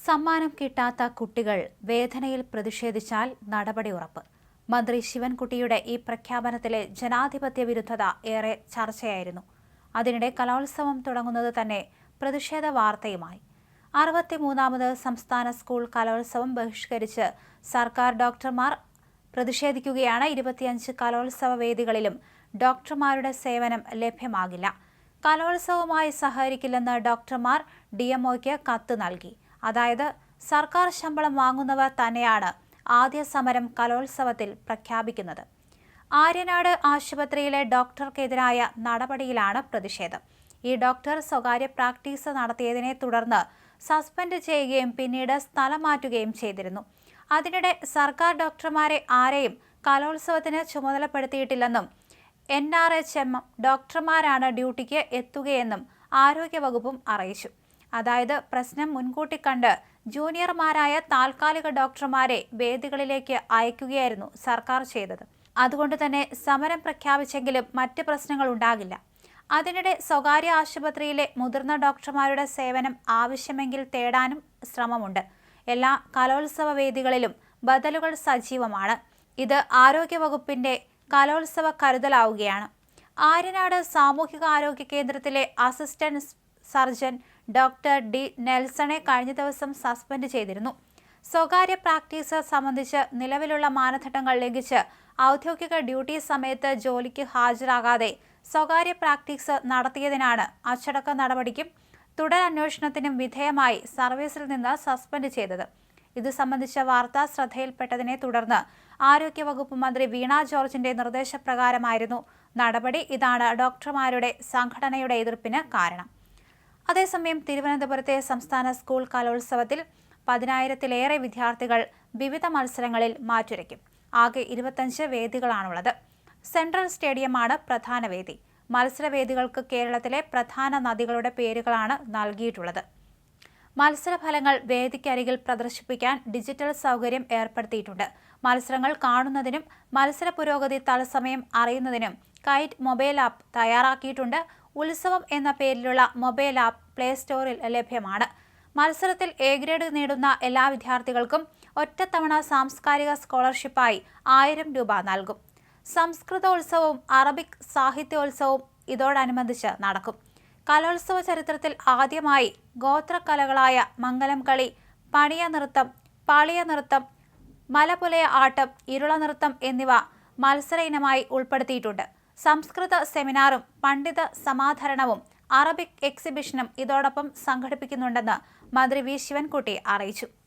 സമ്മാനം കിട്ടാത്ത കുട്ടികൾ വേദനയിൽ പ്രതിഷേധിച്ചാൽ നടപടി ഉറപ്പ്. മന്ത്രി ശിവൻകുട്ടിയുടെ ഈ പ്രഖ്യാപനത്തിലെ ജനാധിപത്യ വിരുദ്ധത ഏറെ ചർച്ചയായിരുന്നു. അതിനിടെ കലോത്സവം തുടങ്ങുന്നത് തന്നെ പ്രതിഷേധ വാർത്തയുമായി. 63ാമത് സംസ്ഥാന സ്കൂൾ കലോത്സവം ബഹിഷ്കരിച്ച് സർക്കാർ. ഡോക്ടർമാർ പ്രതിഷേധിക്കുകയാണ്. 25 കലോത്സവ വേദികളിലും ഡോക്ടർമാരുടെ സേവനം ലഭ്യമാകില്ല. കലോത്സവവുമായി സഹകരിക്കില്ലെന്ന് ഡോക്ടർമാർ DMOയ്ക്ക് കത്ത് നൽകി. അതായത് സർക്കാർ ശമ്പളം വാങ്ങുന്നവർ തന്നെയാണ് ആദ്യ സമരം കലോത്സവത്തിൽ പ്രഖ്യാപിക്കുന്നത്. ആര്യനാട് ആശുപത്രിയിലെ ഡോക്ടർക്കെതിരായ നടപടിയിലാണ് പ്രതിഷേധം. ഈ ഡോക്ടർ സ്വകാര്യ പ്രാക്ടീസ് നടത്തിയതിനെ തുടർന്ന് സസ്പെൻഡ് ചെയ്യുകയും പിന്നീട് സ്ഥലം മാറ്റുകയും ചെയ്തിരുന്നു. അതിനിടെ സർക്കാർ ഡോക്ടർമാരെ ആരെയും കലോത്സവത്തിന് ചുമതലപ്പെടുത്തിയിട്ടില്ലെന്നും NRHM ഡോക്ടർമാരാണ് ഡ്യൂട്ടിക്ക് എത്തുകയെന്നും ആരോഗ്യവകുപ്പും അറിയിച്ചു. അതായത് പ്രശ്നം മുൻകൂട്ടി കണ്ട് ജൂനിയർമാരായ താൽക്കാലിക ഡോക്ടർമാരെ വേദികളിലേക്ക് അയക്കുകയായിരുന്നു സർക്കാർ ചെയ്തത്. അതുകൊണ്ട് തന്നെ സമരം പ്രഖ്യാപിച്ചെങ്കിലും മറ്റ് പ്രശ്നങ്ങൾ ഉണ്ടാകില്ല. അതിനിടെ സ്വകാര്യ ആശുപത്രിയിലെ മുതിർന്ന ഡോക്ടർമാരുടെ സേവനം ആവശ്യമെങ്കിൽ തേടാനും ശ്രമമുണ്ട്. എല്ലാ കലോത്സവ വേദികളിലും ബദലുകൾ സജീവമാണ്. ഇത് ആരോഗ്യവകുപ്പിന്റെ കലോത്സവ കരുതലാവുകയാണ്. ആര്യനാട് സാമൂഹികാരോഗ്യ കേന്ദ്രത്തിലെ അസിസ്റ്റന്റ് സർജൻ ഡോക്ടർ D. നെൽസണെ കഴിഞ്ഞ ദിവസം സസ്പെൻഡ് ചെയ്തിരുന്നു. സ്വകാര്യ പ്രാക്ടീസ് സംബന്ധിച്ച് നിലവിലുള്ള മാനദണ്ഡങ്ങൾ ലംഘിച്ച് ഔദ്യോഗിക ഡ്യൂട്ടി സമയത്ത് ജോലിക്ക് ഹാജരാകാതെ സ്വകാര്യ പ്രാക്ടീസ് നടത്തിയതിനാണ് അച്ചടക്ക നടപടിക്കും തുടരന്വേഷണത്തിനും വിധേയമായി സർവീസിൽ നിന്ന് സസ്പെൻഡ് ചെയ്തത്. ഇത് സംബന്ധിച്ച വാർത്ത ശ്രദ്ധയിൽപ്പെട്ടതിനെ തുടർന്ന് ആരോഗ്യവകുപ്പ് മന്ത്രി വീണ ജോർജിന്റെ നിർദ്ദേശപ്രകാരമായിരുന്നു നടപടി. ഇതാണ് ഡോക്ടർമാരുടെ സംഘടനയുടെ എതിർപ്പിന് കാരണം. അതേസമയം തിരുവനന്തപുരത്തെ സംസ്ഥാന സ്കൂൾ കലോത്സവത്തിൽ 10,000-ലേറെ വിദ്യാർത്ഥികൾ വിവിധ മത്സരങ്ങളിൽ മാറ്റുരയ്ക്കും. ആകെ 25 വേദികളാണുള്ളത്. സെൻട്രൽ സ്റ്റേഡിയമാണ് പ്രധാന വേദി. മത്സരവേദികൾക്ക് കേരളത്തിലെ പ്രധാന നദികളുടെ പേരുകളാണ് നൽകിയിട്ടുള്ളത്. മത്സരഫലങ്ങൾ വേദിക്കരികിൽ പ്രദർശിപ്പിക്കാൻ ഡിജിറ്റൽ സൗകര്യം ഏർപ്പെടുത്തിയിട്ടുണ്ട്. മത്സരങ്ങൾ കാണുന്നതിനും മത്സര പുരോഗതി തത്സമയം അറിയുന്നതിനും കൈറ്റ് മൊബൈൽ ആപ്പ് തയ്യാറാക്കിയിട്ടുണ്ട്. ഉത്സവം എന്ന പേരിലുള്ള മൊബൈൽ ആപ്പ് പ്ലേ സ്റ്റോറിൽ ലഭ്യമാണ്. മത്സരത്തിൽ A ഗ്രേഡ് നേടുന്ന എല്ലാ വിദ്യാർത്ഥികൾക്കും ഒറ്റത്തവണ സാംസ്കാരിക സ്കോളർഷിപ്പായി 1000 രൂപ നൽകും. സംസ്കൃതോത്സവവും അറബിക് സാഹിത്യോത്സവവും ഇതോടനുബന്ധിച്ച് നടക്കും. കലോത്സവ ചരിത്രത്തിൽ ആദ്യമായി ഗോത്രകലകളായ മംഗലം കളി, പണിയ നൃത്തം, പാളിയ നൃത്തം, മലപുലയ ആട്ടം, ഇരുള നൃത്തം എന്നിവ മത്സര ഇനമായി ഉൾപ്പെടുത്തിയിട്ടുണ്ട്. സംസ്കൃത സെമിനാറും പണ്ഡിത സമാധരണവും അറബിക് എക്സിബിഷനും ഇതോടൊപ്പം സംഘടിപ്പിക്കുന്നുണ്ടെന്ന് മന്ത്രി V. ശിവൻകുട്ടി അറിയിച്ചു.